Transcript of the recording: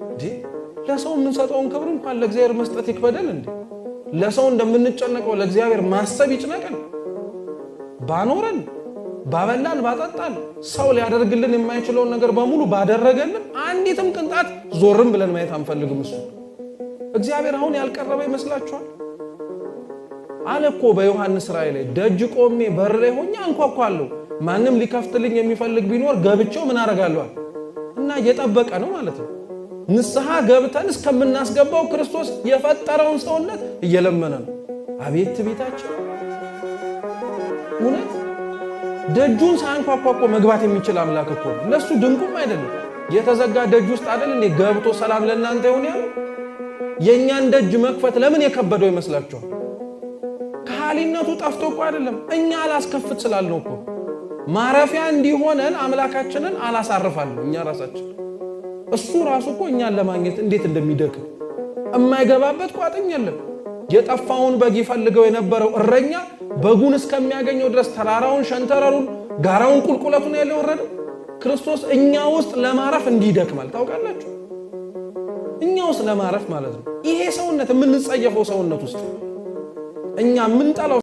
እንዴ ለሰው የምንሰጠውን ክብር እንኳን ለእግዚአብሔር መስጠት ይክበደል እንዴ? ለሰው እንደምንጨነቀው ለእግዚአብሔር ማሰብ ይጭነቀን? ባኖረን ባበላን ባጠጣን ሰው ሊያደርግልን የማይችለውን ነገር በሙሉ ባደረገልን አንዲትም ቅንጣት ዞርም ብለን ማየት አንፈልግም። እሱ እግዚአብሔር አሁን ያልቀረበ ይመስላችኋል? አለኮ በዮሐንስ ራእይ ላይ ደጅ ቆሜ በር ላይ ሆኜ አንኳኳለሁ፣ ማንም ሊከፍትልኝ የሚፈልግ ቢኖር ገብቼው ምን አደርጋለሁ እና እየጠበቀ ነው ማለት ነው። ንስሐ ገብተን እስከምናስገባው ክርስቶስ የፈጠረውን ሰውነት እየለመነ ነው። አቤት ትዕቢታችን! እውነት ደጁን ሳንኳኳኮ መግባት የሚችል አምላክ እኮ ነው። ለሱ ድንቁም አይደለም። የተዘጋ ደጅ ውስጥ አይደል እንዴ ገብቶ ሰላም ለእናንተ ይሁን ያለው? የኛን ደጅ መክፈት ለምን የከበደው ይመስላችኋል? ከሃሊነቱ ጠፍቶ እኮ አይደለም፣ እኛ አላስከፍት ስላልነው እኮ ማረፊያ እንዲሆነን አምላካችንን አላሳርፋለሁ እኛ ራሳችን። እሱ ራሱ እኮ እኛን ለማግኘት እንዴት እንደሚደክም የማይገባበት ቋጥኝ የለም። የጠፋውን በግ ይፈልገው የነበረው እረኛ በጉን እስከሚያገኘው ድረስ ተራራውን፣ ሸንተረሩን፣ ጋራውን፣ ቁልቁለቱን ያለ ወረደ ክርስቶስ እኛ ውስጥ ለማረፍ እንዲደክማል። ታውቃላችሁ? እኛ ውስጥ ለማረፍ ማለት ነው። ይሄ ሰውነት የምንጸየፈው ሰውነት ውስጥ እኛ የምንጠላው